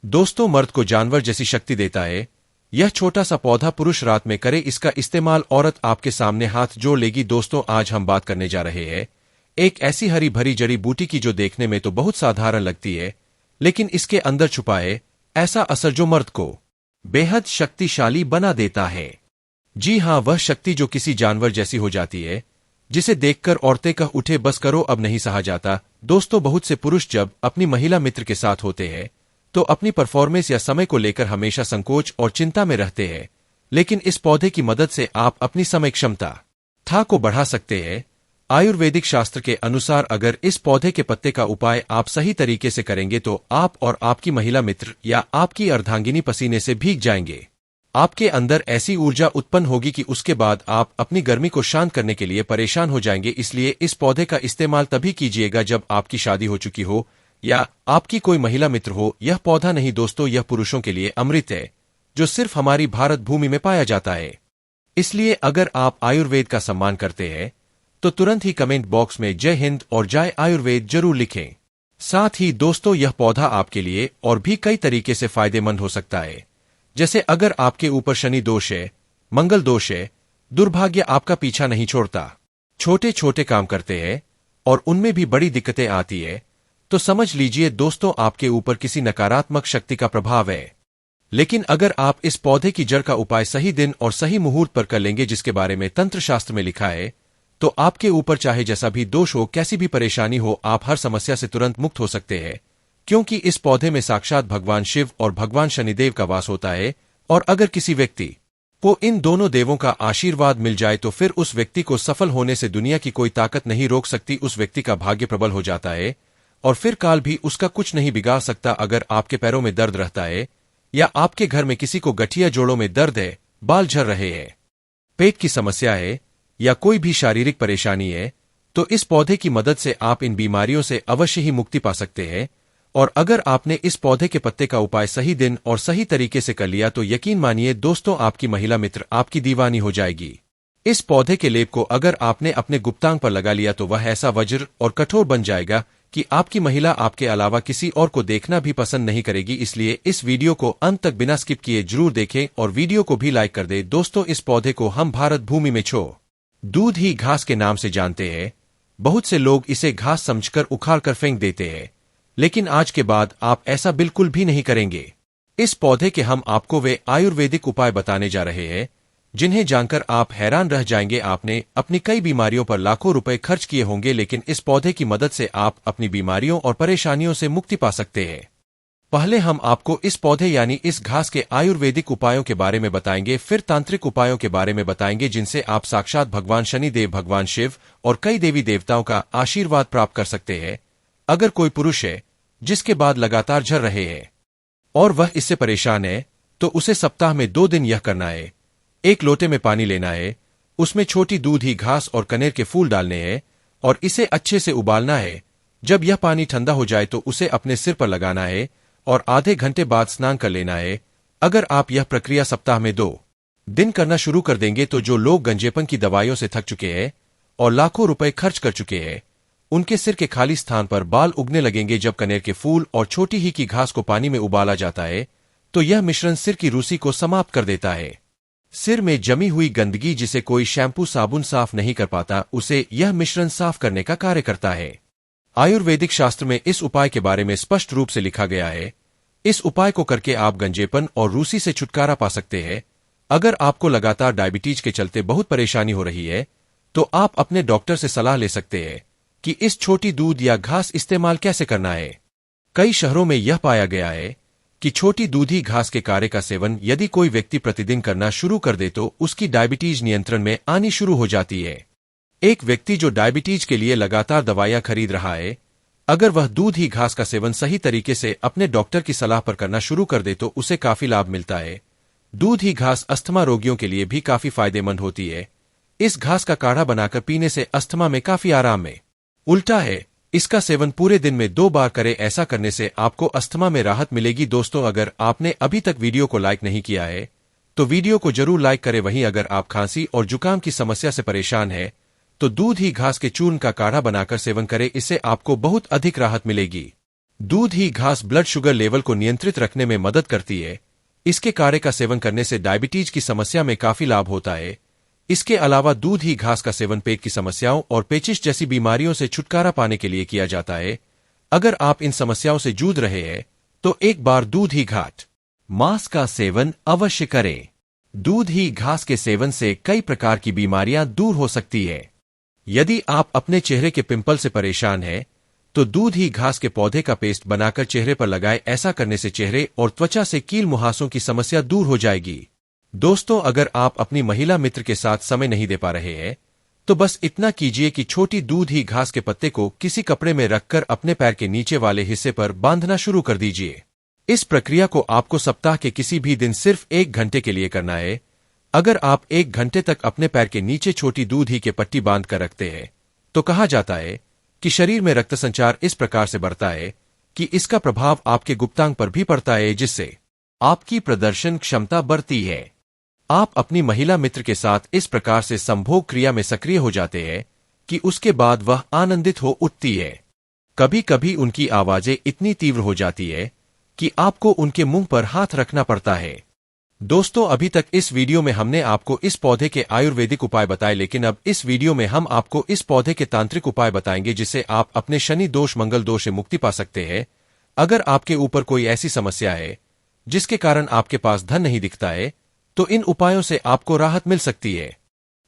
दोस्तों, मर्द को जानवर जैसी शक्ति देता है यह छोटा सा पौधा। पुरुष रात में करे इसका इस्तेमाल, औरत आपके सामने हाथ जोड़ लेगी। दोस्तों, आज हम बात करने जा रहे हैं एक ऐसी हरी भरी जड़ी बूटी की जो देखने में तो बहुत साधारण लगती है, लेकिन इसके अंदर छुपा है ऐसा असर जो मर्द को बेहद शक्तिशाली बना देता है। जी हाँ, वह शक्ति जो किसी जानवर जैसी हो जाती है, जिसे देखकर औरतें कह उठे बस करो, अब नहीं सहा जाता। दोस्तों, बहुत से पुरुष जब अपनी महिला मित्र के साथ होते हैं तो अपनी परफॉर्मेंस या समय को लेकर हमेशा संकोच और चिंता में रहते हैं, लेकिन इस पौधे की मदद से आप अपनी समय क्षमता था को बढ़ा सकते हैं। आयुर्वेदिक शास्त्र के अनुसार अगर इस पौधे के पत्ते का उपाय आप सही तरीके से करेंगे तो आप और आपकी महिला मित्र या आपकी अर्धांगिनी पसीने से भीग जाएंगे। आपके अंदर ऐसी ऊर्जा उत्पन्न होगी कि उसके बाद आप अपनी गर्मी को शांत करने के लिए परेशान हो जाएंगे। इसलिए इस पौधे का इस्तेमाल तभी कीजिएगा जब आपकी शादी हो चुकी हो या आपकी कोई महिला मित्र हो। यह पौधा नहीं दोस्तों, यह पुरुषों के लिए अमृत है जो सिर्फ हमारी भारत भूमि में पाया जाता है। इसलिए अगर आप आयुर्वेद का सम्मान करते हैं तो तुरंत ही कमेंट बॉक्स में जय हिंद और जय आयुर्वेद जरूर लिखें। साथ ही दोस्तों, यह पौधा आपके लिए और भी कई तरीके से फायदेमंद हो सकता है। जैसे अगर आपके ऊपर शनि दोष है, मंगल दोष है, दुर्भाग्य आपका पीछा नहीं छोड़ता, छोटे छोटे काम करते हैं और उनमें भी बड़ी दिक्कतें आती है, तो समझ लीजिए दोस्तों आपके ऊपर किसी नकारात्मक शक्ति का प्रभाव है। लेकिन अगर आप इस पौधे की जड़ का उपाय सही दिन और सही मुहूर्त पर कर लेंगे, जिसके बारे में तंत्र शास्त्र में लिखा है, तो आपके ऊपर चाहे जैसा भी दोष हो, कैसी भी परेशानी हो, आप हर समस्या से तुरंत मुक्त हो सकते हैं, क्योंकि इस पौधे में साक्षात भगवान शिव और भगवान शनिदेव का वास होता है। और अगर किसी व्यक्ति को इन दोनों देवों का आशीर्वाद मिल जाए तो फिर उस व्यक्ति को सफल होने से दुनिया की कोई ताकत नहीं रोक सकती। उस व्यक्ति का भाग्य प्रबल हो जाता है और फिर काल भी उसका कुछ नहीं बिगाड़ सकता। अगर आपके पैरों में दर्द रहता है या आपके घर में किसी को गठिया जोड़ों में दर्द है, बाल झड़ रहे हैं, पेट की समस्या है या कोई भी शारीरिक परेशानी है, तो इस पौधे की मदद से आप इन बीमारियों से अवश्य ही मुक्ति पा सकते हैं। और अगर आपने इस पौधे के पत्ते का उपाय सही दिन और सही तरीके से कर लिया तो यकीन मानिए दोस्तों, आपकी महिला मित्र आपकी दीवानी हो जाएगी। इस पौधे के लेप को अगर आपने अपने गुप्तांग पर लगा लिया तो वह ऐसा वज्र और कठोर बन जाएगा कि आपकी महिला आपके अलावा किसी और को देखना भी पसंद नहीं करेगी। इसलिए इस वीडियो को अंत तक बिना स्किप किए जरूर देखें और वीडियो को भी लाइक कर दे। दोस्तों, इस पौधे को हम भारत भूमि में दूध ही घास के नाम से जानते हैं। बहुत से लोग इसे घास समझकर उखाड़ कर फेंक देते हैं, लेकिन आज के बाद आप ऐसा बिल्कुल भी नहीं करेंगे। इस पौधे के हम आपको वे आयुर्वेदिक उपाय बताने जा रहे हैं जिन्हें जानकर आप हैरान रह जाएंगे। आपने अपनी कई बीमारियों पर लाखों रुपए खर्च किए होंगे, लेकिन इस पौधे की मदद से आप अपनी बीमारियों और परेशानियों से मुक्ति पा सकते हैं। पहले हम आपको इस पौधे यानी इस घास के आयुर्वेदिक उपायों के बारे में बताएंगे, फिर तांत्रिक उपायों के बारे में बताएंगे जिनसे आप साक्षात भगवान शनिदेव, भगवान शिव और कई देवी देवताओं का आशीर्वाद प्राप्त कर सकते हैं। अगर कोई पुरुष है जिसके बाद लगातार झड़ रहे हैं और वह इससे परेशान है, तो उसे सप्ताह में 2 दिन यह करना है। एक लोटे में पानी लेना है, उसमें छोटी दूध ही घास और कनेर के फूल डालने हैं और इसे अच्छे से उबालना है। जब यह पानी ठंडा हो जाए तो उसे अपने सिर पर लगाना है और आधे घंटे बाद स्नान कर लेना है। अगर आप यह प्रक्रिया सप्ताह में 2 दिन करना शुरू कर देंगे तो जो लोग गंजेपन की दवाइयों से थक चुके हैं और लाखों रुपए खर्च कर चुके हैं, उनके सिर के खाली स्थान पर बाल उगने लगेंगे। जब कनेर के फूल और छोटी ही की घास को पानी में उबाला जाता है तो यह मिश्रण सिर की रूसी को समाप्त कर देता है। सिर में जमी हुई गंदगी जिसे कोई शैम्पू साबुन साफ नहीं कर पाता, उसे यह मिश्रण साफ करने का कार्य करता है। आयुर्वेदिक शास्त्र में इस उपाय के बारे में स्पष्ट रूप से लिखा गया है। इस उपाय को करके आप गंजेपन और रूसी से छुटकारा पा सकते हैं। अगर आपको लगातार डायबिटीज के चलते बहुत परेशानी हो रही है तो आप अपने डॉक्टर से सलाह ले सकते हैं कि इस छोटी दूध या घास इस्तेमाल कैसे करना है। कई शहरों में यह पाया गया है कि छोटी दूधी घास के कार्य का सेवन यदि कोई व्यक्ति प्रतिदिन करना शुरू कर दे तो उसकी डायबिटीज नियंत्रण में आनी शुरू हो जाती है। एक व्यक्ति जो डायबिटीज के लिए लगातार दवाइयां खरीद रहा है, अगर वह दूध ही घास का सेवन सही तरीके से अपने डॉक्टर की सलाह पर करना शुरू कर दे तो उसे काफी लाभ मिलता है। दूध ही घास अस्थमा रोगियों के लिए भी काफी फायदेमंद होती है। इस घास का काढ़ा बनाकर पीने से अस्थमा में काफी आराम में उल्टा है। इसका सेवन पूरे दिन में 2 बार करें। ऐसा करने से आपको अस्थमा में राहत मिलेगी। दोस्तों, अगर आपने अभी तक वीडियो को लाइक नहीं किया है तो वीडियो को जरूर लाइक करें। वहीं अगर आप खांसी और जुकाम की समस्या से परेशान है तो दूध ही घास के चूर्ण का काढ़ा बनाकर सेवन करें, इससे आपको बहुत अधिक राहत मिलेगी। दूध ही घास ब्लड शुगर लेवल को नियंत्रित रखने में मदद करती है। इसके कार्य का सेवन करने से डायबिटीज की समस्या में काफी लाभ होता है। इसके अलावा दूध ही घास का सेवन पेट की समस्याओं और पेचिश जैसी बीमारियों से छुटकारा पाने के लिए किया जाता है। अगर आप इन समस्याओं से जूझ रहे हैं तो एक बार दूध ही घास मांस का सेवन अवश्य करें। दूध ही घास के सेवन से कई प्रकार की बीमारियां दूर हो सकती है। यदि आप अपने चेहरे के पिंपल से परेशान हैं तो दूध ही घास के पौधे का पेस्ट बनाकर चेहरे पर लगाएं। ऐसा करने से चेहरे और त्वचा से कील मुहासों की समस्या दूर हो जाएगी। दोस्तों, अगर आप अपनी महिला मित्र के साथ समय नहीं दे पा रहे हैं तो बस इतना कीजिए कि छोटी दूध ही घास के पत्ते को किसी कपड़े में रखकर अपने पैर के नीचे वाले हिस्से पर बांधना शुरू कर दीजिए। इस प्रक्रिया को आपको सप्ताह के किसी भी दिन सिर्फ 1 घंटे के लिए करना है। अगर आप 1 घंटे तक अपने पैर के नीचे छोटी दूध ही के पट्टी बांध कर रखते हैं तो कहा जाता है कि शरीर में रक्त संचार इस प्रकार से बढ़ता है कि इसका प्रभाव आपके गुप्तांग पर भी पड़ता है, जिससे आपकी प्रदर्शन क्षमता बढ़ती है। आप अपनी महिला मित्र के साथ इस प्रकार से संभोग क्रिया में सक्रिय हो जाते हैं कि उसके बाद वह आनंदित हो उठती है। कभी कभी उनकी आवाजें इतनी तीव्र हो जाती है कि आपको उनके मुंह पर हाथ रखना पड़ता है। दोस्तों, अभी तक इस वीडियो में हमने आपको इस पौधे के आयुर्वेदिक उपाय बताए, लेकिन अब इस वीडियो में हम आपको इस पौधे के तांत्रिक उपाय बताएंगे जिससे आप अपने शनि दोष मंगल दोष से मुक्ति पा सकते हैं। अगर आपके ऊपर कोई ऐसी समस्या है जिसके कारण आपके पास धन नहीं दिखता है तो इन उपायों से आपको राहत मिल सकती है।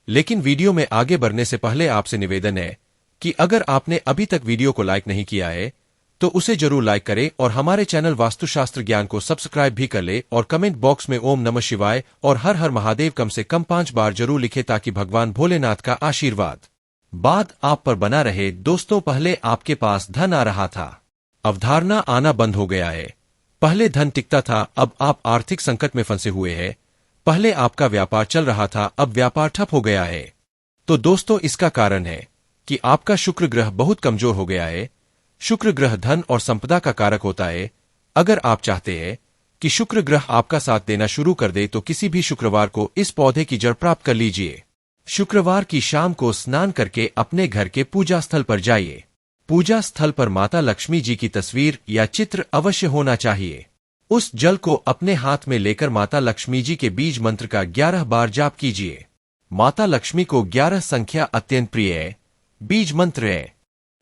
लेकिन वीडियो में आगे बढ़ने से पहले आपसे निवेदन है कि अगर आपने अभी तक वीडियो को लाइक नहीं किया है तो उसे जरूर लाइक करें और हमारे चैनल वास्तुशास्त्र ज्ञान को सब्सक्राइब भी कर ले और कमेंट बॉक्स में ओम नमः शिवाय और हर हर महादेव कम से कम 5 बार जरूर लिखे ताकि भगवान भोलेनाथ का आशीर्वाद बाद आप पर बना रहे। दोस्तों, पहले आपके पास धन आ रहा था, अवधारणा आना बंद हो गया है। पहले धन टिकता था, अब आप आर्थिक संकट में फंसे हुए हैं। पहले आपका व्यापार चल रहा था, अब व्यापार ठप हो गया है। तो दोस्तों, इसका कारण है कि आपका शुक्र ग्रह बहुत कमजोर हो गया है। शुक्र ग्रह धन और संपदा का कारक होता है। अगर आप चाहते हैं कि शुक्र ग्रह आपका साथ देना शुरू कर दे तो किसी भी शुक्रवार को इस पौधे की जड़ प्राप्त कर लीजिए। शुक्रवार की शाम को स्नान करके अपने घर के पूजा स्थल पर जाइए। पूजा स्थल पर माता लक्ष्मी जी की तस्वीर या चित्र अवश्य होना चाहिए। उस जल को अपने हाथ में लेकर माता लक्ष्मी जी के बीज मंत्र का 11 बार जाप कीजिए। माता लक्ष्मी को 11 संख्या अत्यंत प्रिय है। बीज मंत्र है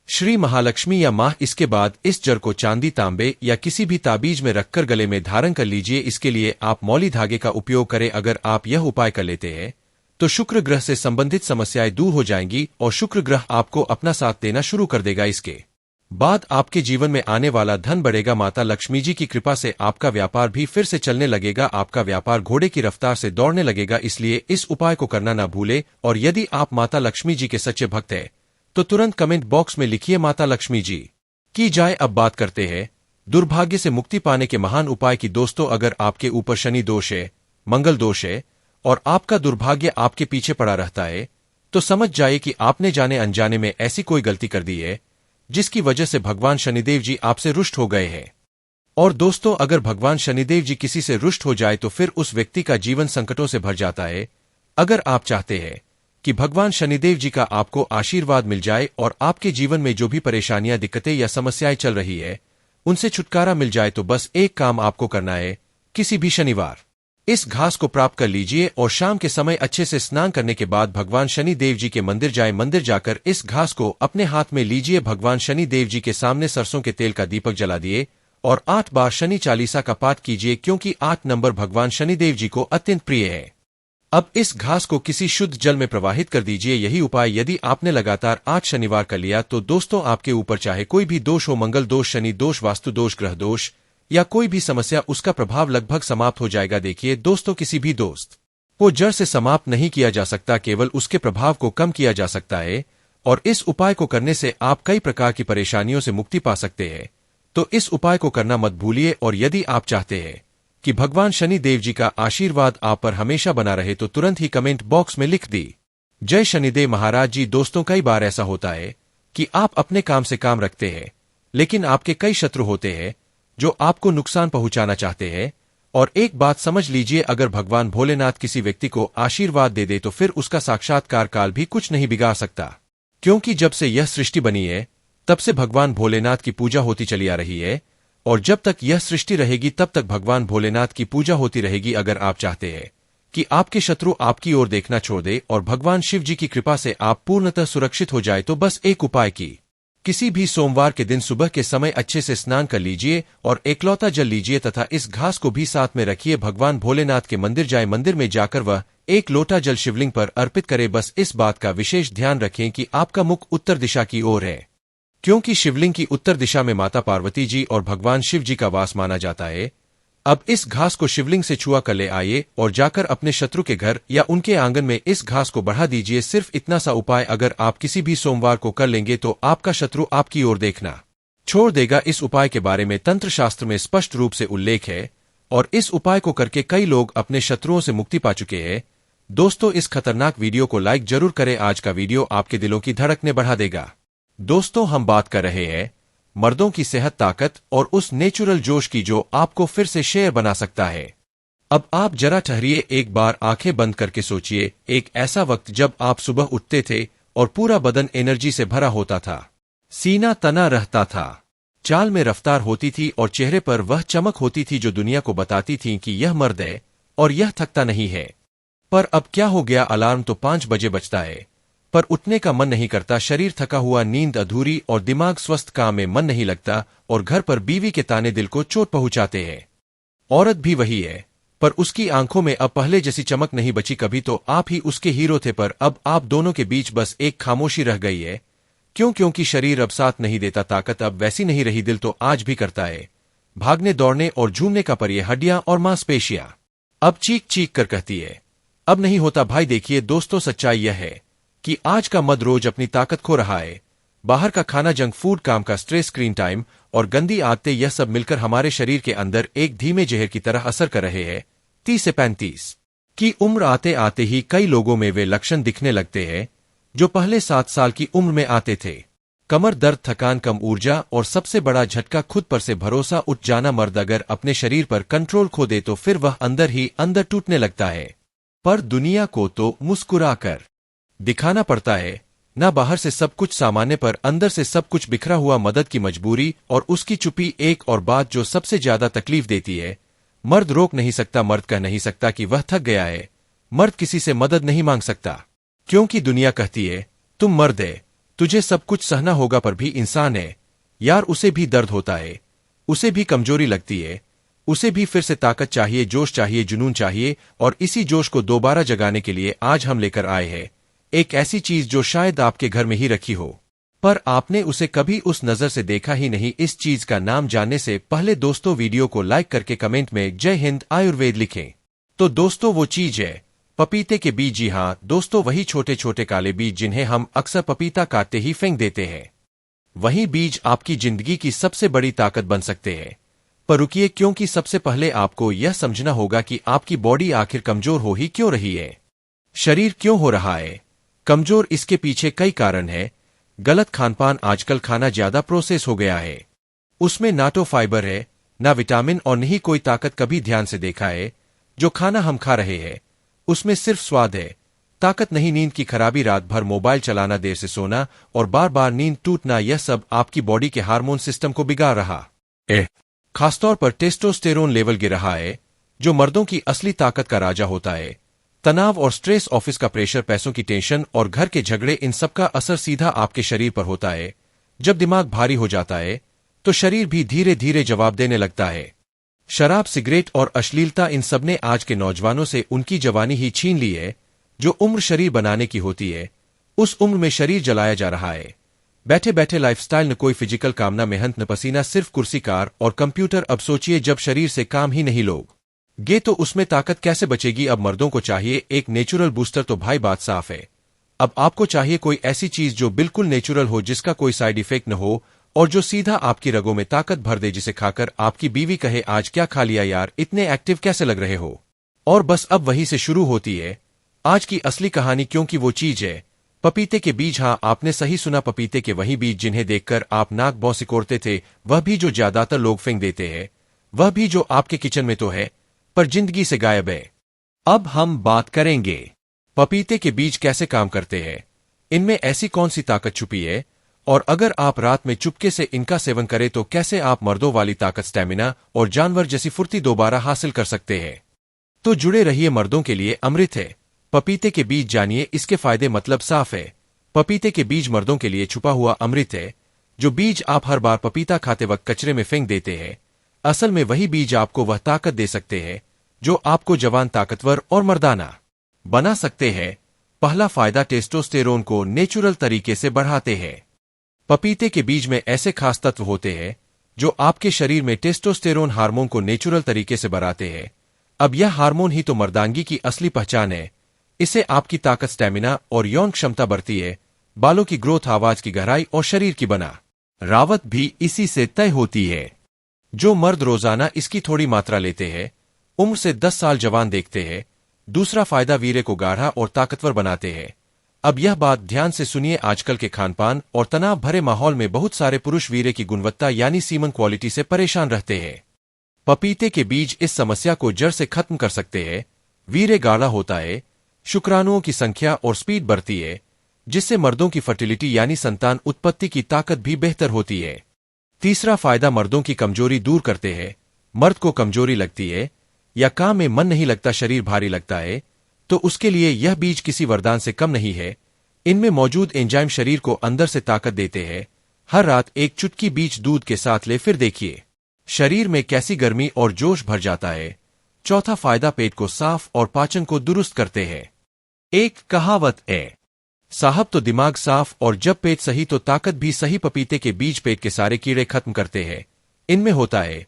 श्री महालक्ष्मी या माह। इसके बाद इस जड़ को चांदी, तांबे या किसी भी ताबीज में रखकर गले में धारण कर लीजिए। इसके लिए आप मौली धागे का उपयोग करें। अगर आप यह उपाय कर लेते हैं तो शुक्र ग्रह से संबंधित समस्याएं दूर हो जाएंगी और शुक्र ग्रह आपको अपना साथ देना शुरू कर देगा। इसके बाद आपके जीवन में आने वाला धन बढ़ेगा। माता लक्ष्मी जी की कृपा से आपका व्यापार भी फिर से चलने लगेगा। आपका व्यापार घोड़े की रफ्तार से दौड़ने लगेगा। इसलिए इस उपाय को करना ना भूले। और यदि आप माता लक्ष्मी जी के सच्चे भक्त हैं तो तुरंत कमेंट बॉक्स में लिखिए माता लक्ष्मी जी की जाए। अब बात करते हैं दुर्भाग्य से मुक्ति पाने के महान उपाय की। दोस्तों, अगर आपके ऊपर शनि दोष है, मंगल दोष है और आपका दुर्भाग्य आपके पीछे पड़ा रहता है तो समझ जाइए कि आपने जाने अनजाने में ऐसी कोई गलती कर दी है जिसकी वजह से भगवान शनिदेव जी आपसे रुष्ट हो गए हैं। और दोस्तों, अगर भगवान शनिदेव जी किसी से रुष्ट हो जाए तो फिर उस व्यक्ति का जीवन संकटों से भर जाता है। अगर आप चाहते हैं कि भगवान शनिदेव जी का आपको आशीर्वाद मिल जाए और आपके जीवन में जो भी परेशानियां, दिक्कतें या समस्याएं चल रही है उनसे छुटकारा मिल जाए तो बस एक काम आपको करना है। किसी भी शनिवार इस घास को प्राप्त कर लीजिए और शाम के समय अच्छे से स्नान करने के बाद भगवान शनि देव जी के मंदिर जाए। मंदिर जाकर इस घास को अपने हाथ में लीजिए। भगवान शनि देव जी के सामने सरसों के तेल का दीपक जला दिए और 8 बार शनि चालीसा का पाठ कीजिए, क्योंकि 8 नंबर भगवान शनिदेव जी को अत्यंत प्रिय है। अब इस घास को किसी शुद्ध जल में प्रवाहित कर दीजिए। यही उपाय यदि आपने लगातार 8 शनिवार कर लिया तो दोस्तों, आपके ऊपर चाहे कोई भी दोष हो, मंगल दोष, शनि दोष, वास्तु दोष, ग्रह दोष या कोई भी समस्या, उसका प्रभाव लगभग समाप्त हो जाएगा। देखिए दोस्तों, किसी भी दोस्त को जड़ से समाप्त नहीं किया जा सकता, केवल उसके प्रभाव को कम किया जा सकता है। और इस उपाय को करने से आप कई प्रकार की परेशानियों से मुक्ति पा सकते हैं। तो इस उपाय को करना मत भूलिए। और यदि आप चाहते हैं कि भगवान शनि देव जी का आशीर्वाद आप पर हमेशा बना रहे तो तुरंत ही कमेंट बॉक्स में लिख दी जय शनिदेव महाराज जी। दोस्तों, कई बार ऐसा होता है कि आप अपने काम से काम रखते हैं लेकिन आपके कई शत्रु होते हैं जो आपको नुकसान पहुंचाना चाहते हैं। और एक बात समझ लीजिए, अगर भगवान भोलेनाथ किसी व्यक्ति को आशीर्वाद दे दे तो फिर उसका साक्षात्कार काल भी कुछ नहीं बिगाड़ सकता, क्योंकि जब से यह सृष्टि बनी है तब से भगवान भोलेनाथ की पूजा होती चली आ रही है, और जब तक यह सृष्टि रहेगी तब तक भगवान भोलेनाथ की पूजा होती रहेगी। अगर आप चाहते हैं कि आपके शत्रु आपकी ओर देखना छोड़ दे और भगवान शिव जी की कृपा से आप पूर्णतः सुरक्षित हो जाए, तो बस एक उपाय की किसी भी सोमवार के दिन सुबह के समय अच्छे से स्नान कर लीजिए और एकलौता जल लीजिए तथा इस घास को भी साथ में रखिए। भगवान भोलेनाथ के मंदिर जाए, मंदिर में जाकर वह एक लोटा जल शिवलिंग पर अर्पित करे। बस इस बात का विशेष ध्यान रखें कि आपका मुख उत्तर दिशा की ओर है, क्योंकि शिवलिंग की उत्तर दिशा में माता पार्वती जी और भगवान शिव जी का वास माना जाता है। अब इस घास को शिवलिंग से छुआ कर ले आइए और जाकर अपने शत्रु के घर या उनके आंगन में इस घास को बढ़ा दीजिए। सिर्फ इतना सा उपाय अगर आप किसी भी सोमवार को कर लेंगे तो आपका शत्रु आपकी ओर देखना छोड़ देगा। इस उपाय के बारे में तंत्र शास्त्र में स्पष्ट रूप से उल्लेख है और इस उपाय को करके कई लोग अपने शत्रुओं से मुक्ति पा चुके हैं। दोस्तों, इस खतरनाक वीडियो को लाइक जरूर करें। आज का वीडियो आपके दिलों की धड़कने बढ़ा देगा। दोस्तों, हम बात कर रहे हैं मर्दों की सेहत, ताकत और उस नेचुरल जोश की जो आपको फिर से शेर बना सकता है। अब आप जरा ठहरिए, एक बार आंखें बंद करके सोचिए, एक ऐसा वक्त जब आप सुबह उठते थे और पूरा बदन एनर्जी से भरा होता था, सीना तना रहता था, चाल में रफ्तार होती थी और चेहरे पर वह चमक होती थी जो दुनिया को बताती थी कि यह मर्द है और यह थकता नहीं है। पर अब क्या हो गया? अलार्म तो 5 बजे बजता है, पर उठने का मन नहीं करता। शरीर थका हुआ, नींद अधूरी और दिमाग स्वस्थ, काम में मन नहीं लगता और घर पर बीवी के ताने दिल को चोट पहुंचाते हैं। औरत भी वही है, पर उसकी आंखों में अब पहले जैसी चमक नहीं बची। कभी तो आप ही उसके हीरो थे, पर अब आप दोनों के बीच बस एक खामोशी रह गई है। क्यों? क्योंकि शरीर अब साथ नहीं देता, ताकत अब वैसी नहीं रही। दिल तो आज भी करता है भागने दौड़ने और झूमने का, पर ये हड्डियां और मांसपेशियां अब चीख चीख कर कहती है अब नहीं होता भाई। देखिए दोस्तों, सच्चाई यह है कि आज का मर्द रोज अपनी ताकत खो रहा है। बाहर का खाना, जंक फूड, काम का स्ट्रेस, स्क्रीन टाइम और गंदी आदतें, यह सब मिलकर हमारे शरीर के अंदर एक धीमे जहर की तरह असर कर रहे हैं। 30 से 35 की उम्र आते आते ही कई लोगों में वे लक्षण दिखने लगते हैं जो पहले 7 साल की उम्र में आते थे। कमर दर्द, थकान, कम ऊर्जा और सबसे बड़ा झटका, खुद पर से भरोसा उठ जाना। मर्द अगर अपने शरीर पर कंट्रोल खो दे तो फिर वह अंदर ही अंदर टूटने लगता है। पर दुनिया को तो मुस्कुराकर दिखाना पड़ता है, ना बाहर से सब कुछ सामान्य पर अंदर से सब कुछ बिखरा हुआ। मदद की मजबूरी और उसकी चुप्पी। एक और बात जो सबसे ज्यादा तकलीफ देती है, मर्द रोक नहीं सकता, मर्द कह नहीं सकता कि वह थक गया है। मर्द किसी से मदद नहीं मांग सकता, क्योंकि दुनिया कहती है तुम मर्द है, तुझे सब कुछ सहना होगा। पर भी इंसान है यार, उसे भी दर्द होता है, उसे भी कमजोरी लगती है, उसे भी फिर से ताकत चाहिए, जोश चाहिए, जुनून चाहिए। और इसी जोश को दोबारा जगाने के लिए आज हम लेकर आए हैं एक ऐसी चीज जो शायद आपके घर में ही रखी हो, पर आपने उसे कभी उस नजर से देखा ही नहीं। इस चीज का नाम जानने से पहले दोस्तों, वीडियो को लाइक करके कमेंट में जय हिंद आयुर्वेद लिखें। तो दोस्तों, वो चीज है पपीते के बीज। जी हां दोस्तों, वही छोटे छोटे काले बीज जिन्हें हम अक्सर पपीता काटते ही फेंक देते हैं। वही बीज आपकी जिंदगी की सबसे बड़ी ताकत बन सकते हैं। पर रुकिए, क्योंकि सबसे पहले आपको यह समझना होगा कि आपकी बॉडी आखिर कमजोर हो ही क्यों रही है। शरीर क्यों हो रहा है कमजोर? इसके पीछे कई कारण है। गलत खानपान, आजकल खाना ज्यादा प्रोसेस हो गया है, उसमें ना तो फाइबर है, ना विटामिन और नहीं कोई ताकत। कभी ध्यान से देखा है जो खाना हम खा रहे हैं उसमें सिर्फ स्वाद है, ताकत नहीं। नींद की खराबी, रात भर मोबाइल चलाना, देर से सोना और बार बार नींद टूटना, यह सब आपकी बॉडी के हार्मोन सिस्टम को बिगाड़ रहा है। खासतौर पर टेस्टोस्टेरोन लेवल गिर रहा है, जो मर्दों की असली ताकत का राजा होता है। तनाव और स्ट्रेस, ऑफिस का प्रेशर, पैसों की टेंशन और घर के झगड़े, इन सब का असर सीधा आपके शरीर पर होता है। जब दिमाग भारी हो जाता है तो शरीर भी धीरे धीरे जवाब देने लगता है। शराब, सिगरेट और अश्लीलता, इन सब ने आज के नौजवानों से उनकी जवानी ही छीन ली है। जो उम्र शरीर बनाने की होती है, उस उम्र में शरीर जलाया जा रहा है। बैठे बैठे लाइफस्टाइल, न कोई फिजिकल काम, न मेहनत, न पसीना, सिर्फ कुर्सी, कार और कंप्यूटर। अब सोचिए, जब शरीर से काम ही नहीं लोग गे तो उसमें ताकत कैसे बचेगी? अब मर्दों को चाहिए एक नेचुरल बूस्टर। तो भाई बात साफ है, अब आपको चाहिए कोई ऐसी चीज जो बिल्कुल नेचुरल हो, जिसका कोई साइड इफेक्ट न हो और जो सीधा आपकी रगों में ताकत भर दे, जिसे खाकर आपकी बीवी कहे आज क्या खा लिया यार, इतने एक्टिव कैसे लग रहे हो। और बस अब वहीं से शुरू होती है आज की असली कहानी, क्योंकि वो चीज है पपीते के बीज। हां, आपने सही सुना, पपीते के वही बीज जिन्हें देखकर आप नाक भौं सिकोड़ते थे, वह भी जो ज्यादातर लोग फेंक देते हैं, वह भी जो आपके किचन में तो है पर जिंदगी से गायब है। अब हम बात करेंगे पपीते के बीज कैसे काम करते हैं, इनमें ऐसी कौन सी ताकत छुपी है और अगर आप रात में चुपके से इनका सेवन करें तो कैसे आप मर्दों वाली ताकत, स्टेमिना और जानवर जैसी फुर्ती दोबारा हासिल कर सकते हैं। तो जुड़े रहिए, मर्दों के लिए अमृत है। पपीते के बीज जानिए इसके फायदे, मतलब साफ है। पपीते के बीज मर्दों के लिए छुपा हुआ अमृत है। जो बीज आप हर बार पपीता खाते वक्त कचरे में फेंक देते हैं, असल में वही बीज आपको वह ताकत दे सकते हैं जो आपको जवान, ताकतवर और मर्दाना बना सकते हैं। पहला फायदा, टेस्टोस्टेरोन को नेचुरल तरीके से बढ़ाते हैं। पपीते के बीज में ऐसे खास तत्व होते हैं जो आपके शरीर में टेस्टोस्टेरोन हार्मोन को नेचुरल तरीके से बढ़ाते हैं। अब यह हार्मोन ही तो मर्दांगी की असली पहचान है। इससे आपकी ताकत, स्टेमिना और यौन क्षमता बढ़ती है। बालों की ग्रोथ, आवाज की गहराई और शरीर की बना रावत भी इसी से तय होती है। जो मर्द रोजाना इसकी थोड़ी मात्रा लेते हैं, उम्र से 10 साल जवान देखते हैं। दूसरा फायदा, वीर्य को गाढ़ा और ताकतवर बनाते हैं। अब यह बात ध्यान से सुनिए, आजकल के खानपान और तनाव भरे माहौल में बहुत सारे पुरुष वीर्य की गुणवत्ता यानी सीमन क्वालिटी से परेशान रहते हैं। पपीते के बीज इस समस्या को जड़ से खत्म कर सकते हैं। वीर्य गाढ़ा होता है, शुक्राणुओं की संख्या और स्पीड बढ़ती है, जिससे मर्दों की फर्टिलिटी यानी संतान उत्पत्ति की ताकत भी बेहतर होती है। तीसरा फायदा, मर्दों की कमजोरी दूर करते हैं। मर्द को कमजोरी लगती है या काम में मन नहीं लगता, शरीर भारी लगता है, तो उसके लिए यह बीज किसी वरदान से कम नहीं है। इनमें मौजूद एंजाइम शरीर को अंदर से ताकत देते हैं। हर रात एक चुटकी बीज दूध के साथ ले, फिर देखिए शरीर में कैसी गर्मी और जोश भर जाता है। चौथा फायदा, पेट को साफ और पाचन को दुरुस्त करते हैं। एक कहावत है, साहब तो दिमाग साफ और जब पेट सही तो ताकत भी सही। पपीते के बीज पेट के सारे कीड़े खत्म करते हैं। इनमें होता है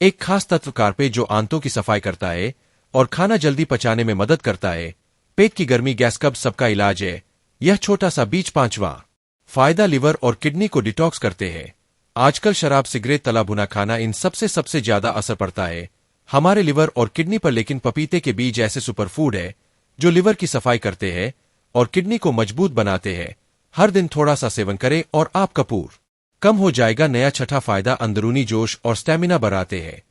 एक खास तत्व, कार्पेट, जो आंतों की सफाई करता है और खाना जल्दी पचाने में मदद करता है। पेट की गर्मी, गैस, कब्ज सबका इलाज है यह छोटा सा बीज। पांचवा फायदा, लिवर और किडनी को डिटॉक्स करते हैं। आजकल शराब, सिगरेट, तला भुना खाना, इन सबसे ज्यादा असर पड़ता है हमारे लिवर और किडनी पर। लेकिन पपीते के बीज ऐसे सुपरफूड है जो लिवर की सफाई करते हैं और किडनी को मजबूत बनाते हैं। हर दिन थोड़ा सा सेवन करें और आपका पूर कम हो जाएगा। नया छठा फायदा, अंदरूनी जोश और स्टेमिना बढ़ाते हैं।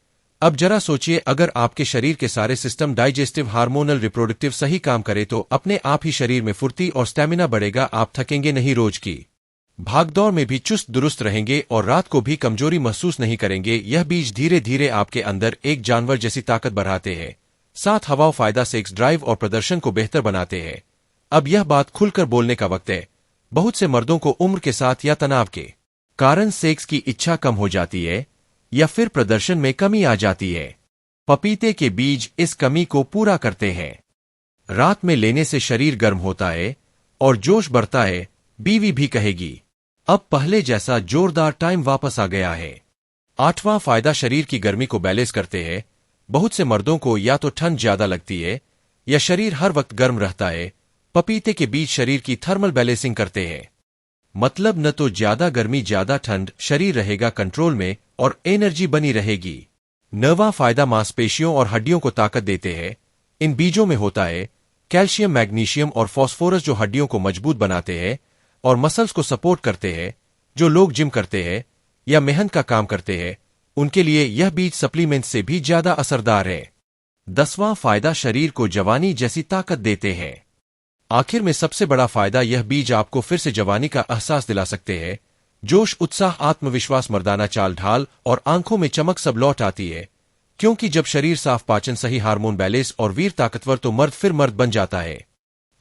अब जरा सोचिए, अगर आपके शरीर के सारे सिस्टम, डाइजेस्टिव, हार्मोनल, रिप्रोडक्टिव सही काम करे तो अपने आप ही शरीर में फुर्ती और स्टेमिना बढ़ेगा। आप थकेंगे नहीं, रोज की भागदौड़ में भी चुस्त दुरुस्त रहेंगे और रात को भी कमजोरी महसूस नहीं करेंगे। यह बीज धीरे धीरे आपके अंदर एक जानवर जैसी ताकत बढ़ाते हैं। साथ हवाओं फायदा, सेक्स ड्राइव और प्रदर्शन को बेहतर बनाते हैं। अब यह बात खुलकर बोलने का वक्त है। बहुत से मर्दों को उम्र के साथ या तनाव के कारण सेक्स की इच्छा कम हो जाती है या फिर प्रदर्शन में कमी आ जाती है। पपीते के बीज इस कमी को पूरा करते हैं। रात में लेने से शरीर गर्म होता है और जोश बढ़ता है, बीवी भी कहेगी अब पहले जैसा जोरदार टाइम वापस आ गया है। आठवां फायदा, शरीर की गर्मी को बैलेंस करते हैं। बहुत से मर्दों को या तो ठंड ज्यादा लगती है या शरीर हर वक्त गर्म रहता है। पपीते के बीज शरीर की थर्मल बैलेंसिंग करते हैं, मतलब न तो ज्यादा गर्मी ज्यादा ठंड, शरीर रहेगा कंट्रोल में और एनर्जी बनी रहेगी। नौवां फायदा, मांसपेशियों और हड्डियों को ताकत देते हैं। इन बीजों में होता है कैल्शियम, मैग्नीशियम और फास्फोरस, जो हड्डियों को मजबूत बनाते हैं और मसल्स को सपोर्ट करते हैं। जो लोग जिम करते हैं या मेहनत का काम करते हैं, उनके लिए यह बीज सप्लीमेंट से भी ज्यादा असरदार है। 10वां फायदा, शरीर को जवानी जैसी ताकत देते हैं। आखिर में सबसे बड़ा फायदा, यह बीज आपको फिर से जवानी का एहसास दिला सकते हैं। जोश, उत्साह, आत्मविश्वास, मर्दाना चाल ढाल और आंखों में चमक सब लौट आती है। क्योंकि जब शरीर साफ, पाचन सही, हार्मोन बैलेंस और वीर ताकतवर, तो मर्द फिर मर्द बन जाता है।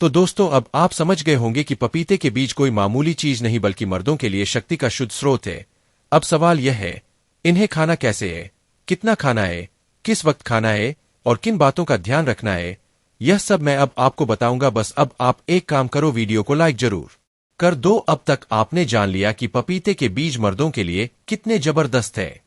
तो दोस्तों, अब आप समझ गए होंगे कि पपीते के बीज कोई मामूली चीज नहीं बल्कि मर्दों के लिए शक्ति का शुद्ध स्रोत है। अब सवाल यह है, इन्हें खाना कैसे है, कितना खाना है, किस वक्त खाना है और किन बातों का ध्यान रखना है, यह सब मैं अब आपको बताऊंगा। बस अब आप एक काम करो, वीडियो को लाइक जरूर कर दो। अब तक आपने जान लिया कि पपीते के बीज मर्दों के लिए कितने जबरदस्त है,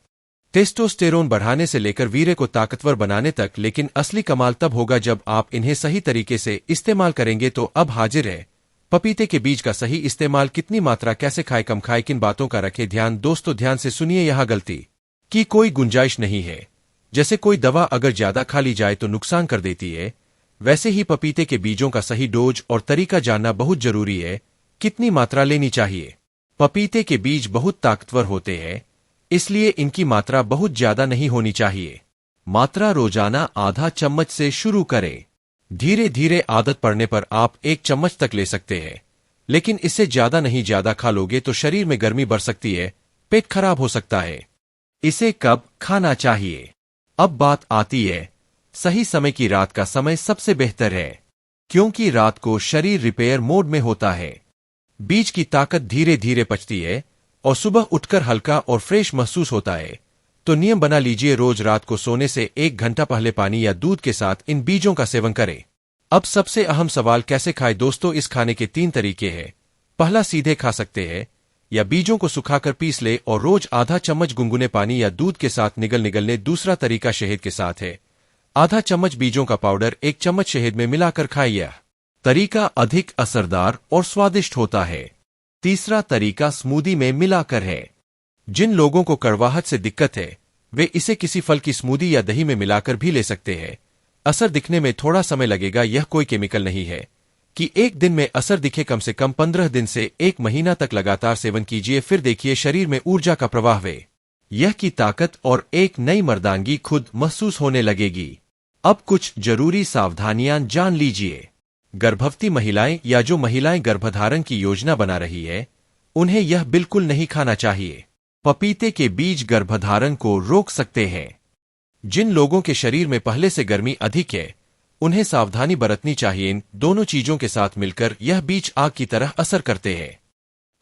टेस्टोस्टेरोन बढ़ाने से लेकर वीर्य को ताकतवर बनाने तक। लेकिन असली कमाल तब होगा जब आप इन्हें सही तरीके से इस्तेमाल करेंगे। तो अब हाजिर है पपीते के बीज का सही इस्तेमाल। कितनी मात्रा, कैसे खाए, कम खाए, किन बातों का रखे ध्यान। दोस्तों ध्यान से सुनिए, यहां गलती की कोई गुंजाइश नहीं है। जैसे कोई दवा अगर ज्यादा खा ली जाए तो नुकसान कर देती है, वैसे ही पपीते के बीजों का सही डोज और तरीका जानना बहुत जरूरी है। कितनी मात्रा लेनी चाहिए। पपीते के बीज बहुत ताकतवर होते हैं, इसलिए इनकी मात्रा बहुत ज्यादा नहीं होनी चाहिए। मात्रा रोजाना आधा चम्मच से शुरू करें। धीरे धीरे आदत पड़ने पर आप 1 चम्मच तक ले सकते हैं। लेकिन इससे ज्यादा खा लोगे तो शरीर में गर्मी बढ़ सकती है, पेट खराब हो सकता है। इसे कब खाना चाहिए? अब बात आती है सही समय की। रात का समय सबसे बेहतर है, क्योंकि रात को शरीर रिपेयर मोड में होता है। बीज की ताकत धीरे धीरे पचती है और सुबह उठकर हल्का और फ्रेश महसूस होता है। तो नियम बना लीजिए, रोज रात को सोने से 1 घंटा पहले पानी या दूध के साथ इन बीजों का सेवन करें। अब सबसे अहम सवाल, कैसे खाएं? दोस्तों, इस खाने के 3 तरीके हैं। पहला, सीधे खा सकते हैं या बीजों को सुखाकर पीस ले और रोज आधा चम्मच गुनगुने पानी या दूध के साथ निगलने। दूसरा तरीका शहद के साथ है। आधा चम्मच बीजों का पाउडर 1 चम्मच शहद में मिलाकर खाइए। यह तरीका अधिक असरदार और स्वादिष्ट होता है। तीसरा तरीका स्मूदी में मिलाकर है। जिन लोगों को कड़वाहट से दिक्कत है वे इसे किसी फल की स्मूदी या दही में मिलाकर भी ले सकते हैं। असर दिखने में थोड़ा समय लगेगा, यह कोई केमिकल नहीं है कि एक दिन में असर दिखे। कम से कम 15 दिन से 1 महीना तक लगातार सेवन कीजिए, फिर देखिए शरीर में ऊर्जा का प्रवाह वे यह की ताकत और एक नई मर्दानगी खुद महसूस होने लगेगी। अब कुछ जरूरी सावधानियां जान लीजिए। गर्भवती महिलाएं या जो महिलाएं गर्भधारण की योजना बना रही है, उन्हें यह बिल्कुल नहीं खाना चाहिए। पपीते के बीज गर्भधारण को रोक सकते हैं। जिन लोगों के शरीर में पहले से गर्मी अधिक है, उन्हें सावधानी बरतनी चाहिए। इन दोनों चीजों के साथ मिलकर यह बीज आग की तरह असर करते हैं।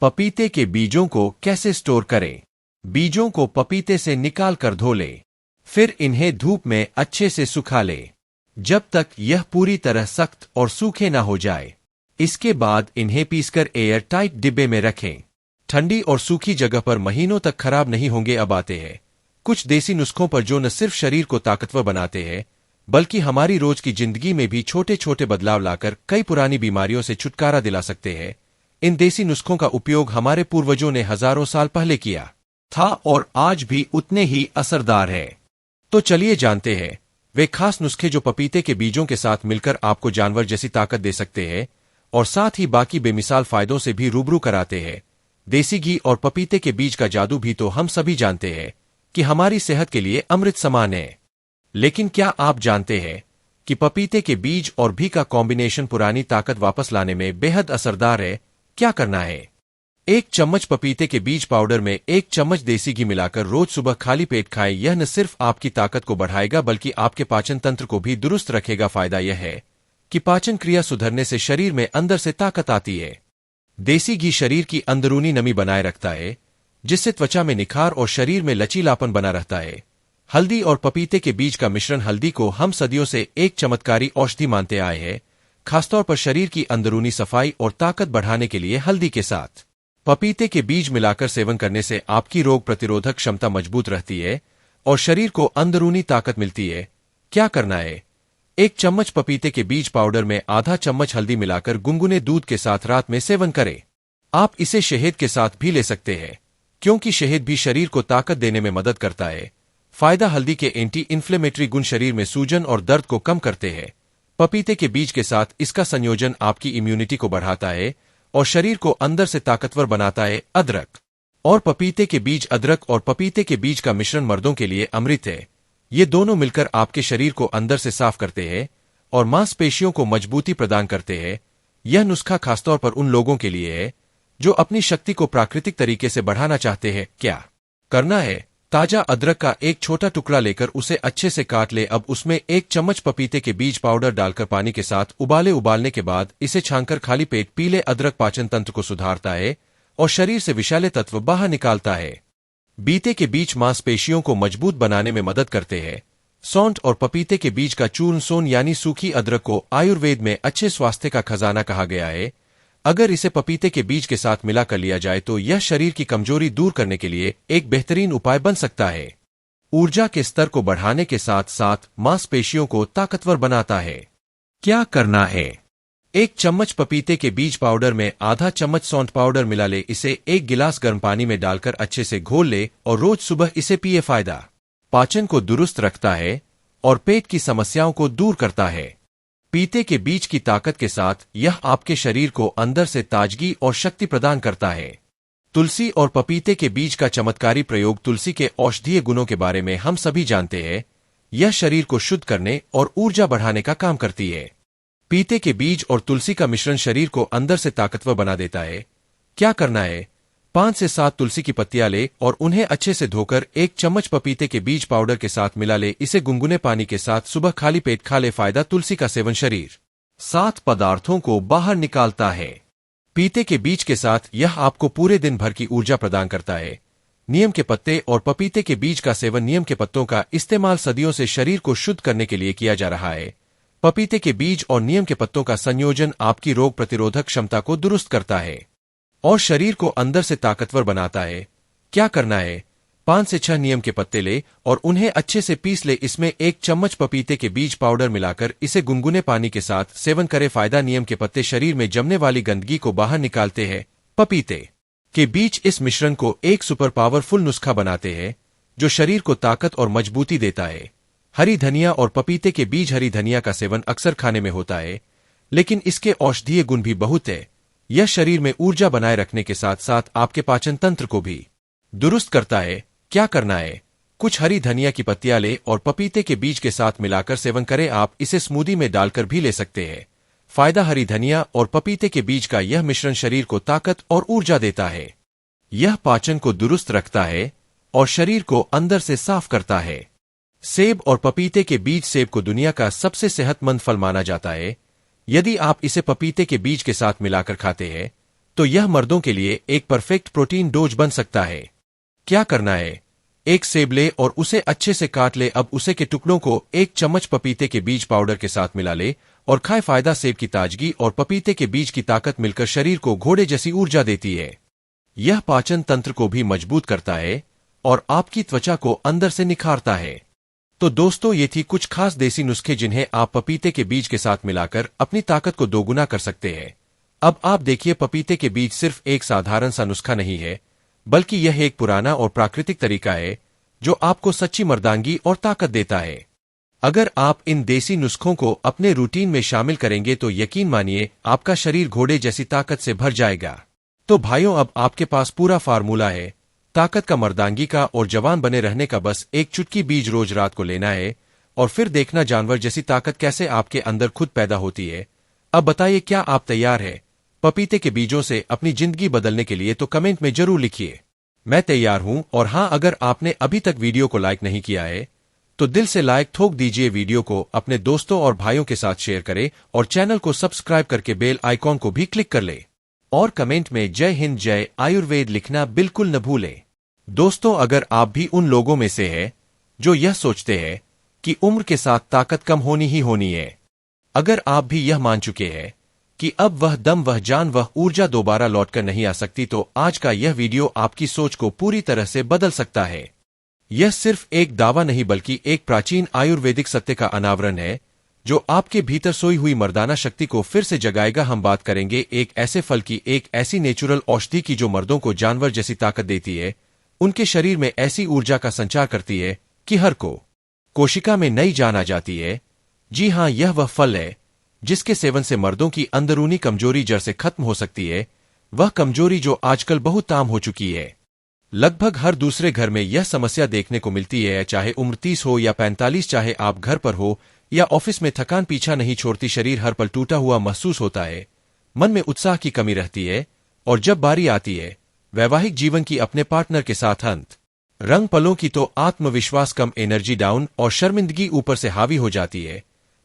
पपीते के बीजों को कैसे स्टोर करें? बीजों को पपीते से निकाल कर धो लें, फिर इन्हें धूप में अच्छे से सुखा लें जब तक यह पूरी तरह सख्त और सूखे ना हो जाए। इसके बाद इन्हें पीसकर एयर टाइट डिब्बे में रखें। ठंडी और सूखी जगह पर महीनों तक खराब नहीं होंगे। अब आते हैं कुछ देसी नुस्खों पर जो न सिर्फ शरीर को ताकतवर बनाते हैं बल्कि हमारी रोज की जिंदगी में भी छोटे छोटे बदलाव लाकर कई पुरानी बीमारियों से छुटकारा दिला सकते हैं। इन देसी नुस्खों का उपयोग हमारे पूर्वजों ने हजारों साल पहले किया था और आज भी उतने ही असरदार है। तो चलिए जानते हैं वे खास नुस्खे जो पपीते के बीजों के साथ मिलकर आपको जानवर जैसी ताकत दे सकते हैं और साथ ही बाकी बेमिसाल फायदों से भी रूबरू कराते हैं। देसी घी और पपीते के बीज का जादू भी तो हम सभी जानते हैं कि हमारी सेहत के लिए अमृत समान है। लेकिन क्या आप जानते हैं कि पपीते के बीज और घी का कॉम्बिनेशन पुरानी ताकत वापस लाने में बेहद असरदार है? क्या करना है? 1 चम्मच पपीते के बीज पाउडर में 1 चम्मच देसी घी मिलाकर रोज सुबह खाली पेट खाएं। यह न सिर्फ आपकी ताकत को बढ़ाएगा बल्कि आपके पाचन तंत्र को भी दुरुस्त रखेगा। फायदा यह है कि पाचन क्रिया सुधरने से शरीर में अंदर से ताकत आती है। देसी घी शरीर की अंदरूनी नमी बनाए रखता है, जिससे त्वचा में निखार और शरीर में लचीलापन बना रहता है। हल्दी और पपीते के बीज का मिश्रण। हल्दी को हम सदियों से एक चमत्कारी औषधि मानते आए हैं, खासतौर पर शरीर की अंदरूनी सफाई और ताकत बढ़ाने के लिए। हल्दी के साथ पपीते के बीज मिलाकर सेवन करने से आपकी रोग प्रतिरोधक क्षमता मजबूत रहती है और शरीर को अंदरूनी ताकत मिलती है। क्या करना है? 1 चम्मच पपीते के बीज पाउडर में आधा चम्मच हल्दी मिलाकर गुनगुने दूध के साथ रात में सेवन करें। आप इसे शहद के साथ भी ले सकते हैं, क्योंकि शहद भी शरीर को ताकत देने में मदद करता है। फायदा, हल्दी के एंटी इन्फ्लेमेटरी गुण शरीर में सूजन और दर्द को कम करते हैं। पपीते के बीज के साथ इसका संयोजन आपकी इम्यूनिटी को बढ़ाता है और शरीर को अंदर से ताकतवर बनाता है। अदरक और पपीते के बीज। अदरक और पपीते के बीज का मिश्रण मर्दों के लिए अमृत है। ये दोनों मिलकर आपके शरीर को अंदर से साफ करते हैं और मांसपेशियों को मजबूती प्रदान करते हैं। यह नुस्खा खासतौर पर उन लोगों के लिए है जो अपनी शक्ति को प्राकृतिक तरीके से बढ़ाना चाहते हैं। क्या करना है? ताजा अदरक का एक छोटा टुकड़ा लेकर उसे अच्छे से काट ले। अब उसमें 1 चम्मच पपीते के बीज पाउडर डालकर पानी के साथ उबालने के बाद इसे छानकर खाली पेट पी ले। अदरक पाचन तंत्र को सुधारता है और शरीर से विषैले तत्व बाहर निकालता है। बीते के बीज मांसपेशियों को मजबूत बनाने में मदद करते हैं। सौंठ और पपीते के बीज का चूर्ण। सोन यानी सूखी अदरक को आयुर्वेद में अच्छे स्वास्थ्य का खजाना कहा गया है। अगर इसे पपीते के बीज के साथ मिला कर लिया जाए तो यह शरीर की कमजोरी दूर करने के लिए एक बेहतरीन उपाय बन सकता है। ऊर्जा के स्तर को बढ़ाने के साथ साथ मांसपेशियों को ताकतवर बनाता है। क्या करना है? 1 चम्मच पपीते के बीज पाउडर में आधा चम्मच सौंठ पाउडर मिला ले। इसे 1 गिलास गर्म पानी में डालकर अच्छे से घोल ले और रोज सुबह इसे पिए। फायदा, पाचन को दुरुस्त रखता है और पेट की समस्याओं को दूर करता है। पपीते के बीज की ताकत के साथ यह आपके शरीर को अंदर से ताजगी और शक्ति प्रदान करता है। तुलसी और पपीते के बीज का चमत्कारी प्रयोग। तुलसी के औषधीय गुणों के बारे में हम सभी जानते हैं। यह शरीर को शुद्ध करने और ऊर्जा बढ़ाने का काम करती है। पीते के बीज और तुलसी का मिश्रण शरीर को अंदर से ताकतवर बना देता है। क्या करना है? 5 से 7 तुलसी की पत्तियां ले और उन्हें अच्छे से धोकर 1 चम्मच पपीते के बीज पाउडर के साथ मिला ले। इसे गुनगुने पानी के साथ सुबह खाली पेट खा ले। फायदा: तुलसी का सेवन शरीर 7 पदार्थों को बाहर निकालता है। पीते के बीज के साथ यह आपको पूरे दिन भर की ऊर्जा प्रदान करता है। नीम के पत्ते और पपीते के बीज का सेवन। नीम के पत्तों का इस्तेमाल सदियों से शरीर को शुद्ध करने के लिए किया जा रहा है। पपीते के बीज और नीम के पत्तों का संयोजन आपकी रोग प्रतिरोधक क्षमता को दुरुस्त करता है और शरीर को अंदर से ताकतवर बनाता है। क्या करना है? 5 से 6 नीम के पत्ते ले और उन्हें अच्छे से पीस ले। इसमें 1 चम्मच पपीते के बीज पाउडर मिलाकर इसे गुनगुने पानी के साथ सेवन करे। फायदा: नीम के पत्ते शरीर में जमने वाली गंदगी को बाहर निकालते हैं। पपीते के बीज इस मिश्रण को एक सुपर पावरफुल नुस्खा बनाते हैं जो शरीर को ताकत और मजबूती देता है। हरी धनिया और पपीते के बीज। हरी धनिया का सेवन अक्सर खाने में होता है, लेकिन इसके औषधीय गुण भी बहुत है। यह शरीर में ऊर्जा बनाए रखने के साथ साथ आपके पाचन तंत्र को भी दुरुस्त करता है। क्या करना है? कुछ हरी धनिया की पत्तियां ले और पपीते के बीज के साथ मिलाकर सेवन करें। आप इसे स्मूदी में डालकर भी ले सकते हैं। फायदा: हरी धनिया और पपीते के बीज का यह मिश्रण शरीर को ताकत और ऊर्जा देता है। यह पाचन को दुरुस्त रखता है और शरीर को अंदर से साफ करता है। सेब और पपीते के बीज। सेब को दुनिया का सबसे सेहतमंद फल माना जाता है। यदि आप इसे पपीते के बीज के साथ मिलाकर खाते हैं तो यह मर्दों के लिए एक परफेक्ट प्रोटीन डोज बन सकता है। क्या करना है? 1 सेब ले और उसे अच्छे से काट ले। अब उसे के टुकड़ों को 1 चम्मच पपीते के बीज पाउडर के साथ मिला ले और खाए। फायदा: सेब की ताजगी और पपीते के बीज की ताकत मिलकर शरीर को घोड़े जैसी ऊर्जा देती है। यह पाचन तंत्र को भी मजबूत करता है और आपकी त्वचा को अंदर से निखारता है। तो दोस्तों, ये थी कुछ खास देसी नुस्खे जिन्हें आप पपीते के बीज के साथ मिलाकर अपनी ताकत को दोगुना कर सकते हैं। अब आप देखिए, पपीते के बीज सिर्फ एक साधारण सा नुस्खा नहीं है, बल्कि यह एक पुराना और प्राकृतिक तरीका है जो आपको सच्ची मर्दांगी और ताकत देता है। अगर आप इन देसी नुस्खों को अपने रूटीन में शामिल करेंगे तो यकीन मानिए आपका शरीर घोड़े जैसी ताकत से भर जाएगा। तो भाइयों, अब आपके पास पूरा फार्मूला है ताकत का, मर्दांगी का और जवान बने रहने का। बस एक चुटकी बीज रोज रात को लेना है और फिर देखना जानवर जैसी ताकत कैसे आपके अंदर खुद पैदा होती है। अब बताइए, क्या आप तैयार हैं पपीते के बीजों से अपनी जिंदगी बदलने के लिए? तो कमेंट में जरूर लिखिए, मैं तैयार हूं। और हां, अगर आपने अभी तक वीडियो को लाइक नहीं किया है तो दिल से लाइक ठोक दीजिए। वीडियो को अपने दोस्तों और भाइयों के साथ शेयर करें और चैनल को सब्सक्राइब करके बेल आइकॉन को भी क्लिक कर ले और कमेंट में जय हिंद जय आयुर्वेद लिखना बिल्कुल न भूलें। दोस्तों, अगर आप भी उन लोगों में से हैं जो यह सोचते हैं कि उम्र के साथ ताकत कम होनी ही होनी है, अगर आप भी यह मान चुके हैं कि अब वह दम, वह जान, वह ऊर्जा दोबारा लौटकर नहीं आ सकती, तो आज का यह वीडियो आपकी सोच को पूरी तरह से बदल सकता है। यह सिर्फ एक दावा नहीं बल्कि एक प्राचीन आयुर्वेदिक सत्य का अनावरण है जो आपके भीतर सोई हुई मर्दाना शक्ति को फिर से जगाएगा। हम बात करेंगे एक ऐसे फल की, एक ऐसी नेचुरल औषधि की जो मर्दों को जानवर जैसी ताकत देती है, उनके शरीर में ऐसी ऊर्जा का संचार करती है कि हर कोशिका में नई जान आ जाती है। जी हां, यह वह फल है जिसके सेवन से मर्दों की अंदरूनी कमजोरी जड़ से खत्म हो सकती है। वह कमजोरी जो आजकल बहुत आम हो चुकी है। लगभग हर दूसरे घर में यह समस्या देखने को मिलती है, चाहे उम्र 30 हो या 45, चाहे आप घर पर हो या ऑफिस में। थकान पीछा नहीं छोड़ती, शरीर हर पल टूटा हुआ महसूस होता है, मन में उत्साह की कमी रहती है और जब बारी आती है वैवाहिक जीवन की, अपने पार्टनर के साथ अंत रंग पलों की, तो आत्मविश्वास कम, एनर्जी डाउन और शर्मिंदगी ऊपर से हावी हो जाती है।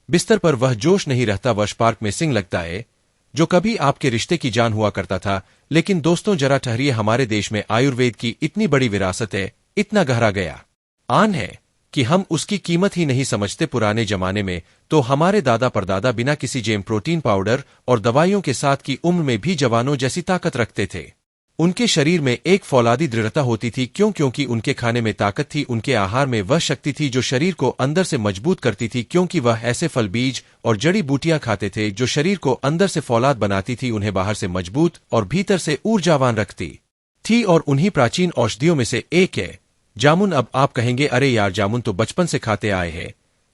बिस्तर पर वह जोश नहीं रहता, वश पार्क में सिंह लगता है जो कभी आपके रिश्ते की जान हुआ करता था। लेकिन दोस्तों, जरा ठहरिए, हमारे देश में आयुर्वेद की इतनी बड़ी विरासत है, इतना गहरा गया आन है कि हम उसकी कीमत ही नहीं समझते। पुराने जमाने में तो हमारे दादा परदादा बिना किसी जेम, प्रोटीन पाउडर और दवाइयों के साथ की उम्र में भी जवानों जैसी ताकत रखते थे। उनके शरीर में एक फौलादी दृढ़ता होती थी, क्योंकि उनके खाने में ताकत थी, उनके आहार में वह शक्ति थी जो शरीर को अंदर से मजबूत करती थी, क्योंकि वह ऐसे फल, बीज और जड़ी बूटियां खाते थे जो शरीर को अंदर से फौलाद बनाती थी, उन्हें बाहर से मजबूत और भीतर से ऊर्जावान रखती थी। और उन्हीं प्राचीन औषधियों में से एक है जामुन। अब आप कहेंगे, अरे यार, जामुन तो बचपन से खाते आए हैं,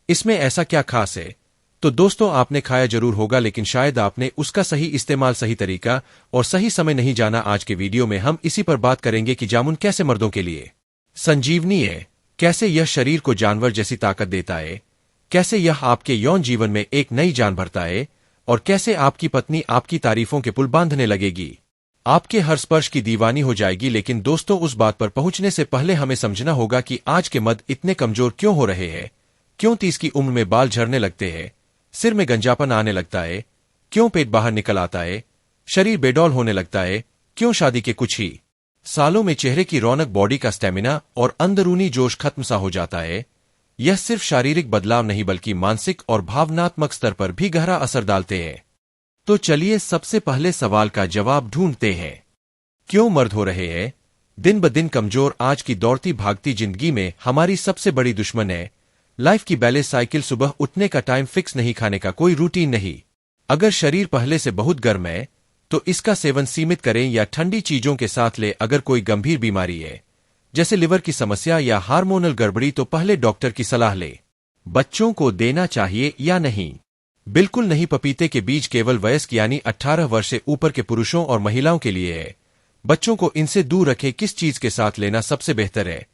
इसमें ऐसा क्या खास है? तो दोस्तों, आपने खाया जरूर होगा, लेकिन शायद आपने उसका सही इस्तेमाल, सही तरीका और सही समय नहीं जाना। आज के वीडियो में हम इसी पर बात करेंगे कि जामुन कैसे मर्दों के लिए संजीवनी है, कैसे यह शरीर को जानवर जैसी ताकत देता है, कैसे यह आपके यौन जीवन में एक नई जान भरता है और कैसे आपकी पत्नी आपकी तारीफों के पुल बांधने लगेगी, आपके हर स्पर्श की दीवानी हो जाएगी। लेकिन दोस्तों, उस बात पर पहुंचने से पहले हमें समझना होगा कि आज के मर्द इतने कमजोर क्यों हो रहे हैं। क्यों 30 की उम्र में बाल झड़ने लगते हैं, सिर में गंजापन आने लगता है, क्यों पेट बाहर निकल आता है, शरीर बेडौल होने लगता है, क्यों शादी के कुछ ही सालों में चेहरे की रौनक, बॉडी का स्टेमिना और अंदरूनी जोश खत्म सा हो जाता है। यह सिर्फ शारीरिक बदलाव नहीं बल्कि मानसिक और भावनात्मक स्तर पर भी गहरा असर डालते हैं। तो चलिए सबसे पहले सवाल का जवाब ढूंढते हैं। क्यों मर्द हो रहे हैं दिन ब दिन कमजोर? आज की दौड़ती भागती जिंदगी में हमारी सबसे बड़ी दुश्मन है लाइफ की बैलेंस साइकिल। सुबह उठने का टाइम फिक्स नहीं, खाने का कोई रूटीन नहीं। अगर शरीर पहले से बहुत गर्म है तो इसका सेवन सीमित करें या ठंडी चीजों के साथ ले। अगर कोई गंभीर बीमारी है जैसे लिवर की समस्या या हार्मोनल गड़बड़ी तो पहले डॉक्टर की सलाह ले। बच्चों को देना चाहिए या नहीं? बिल्कुल नहीं। पपीते के बीज केवल वयस्क यानी 18 वर्ष से ऊपर के पुरुषों और महिलाओं के लिए है। बच्चों को इनसे दूर रखें। किस चीज के साथ लेना सबसे बेहतर है?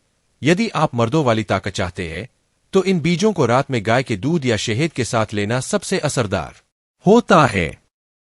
यदि आप मर्दों वाली ताकत चाहते हैं तो इन बीजों को रात में गाय के दूध या शहद के साथ लेना सबसे असरदार होता है।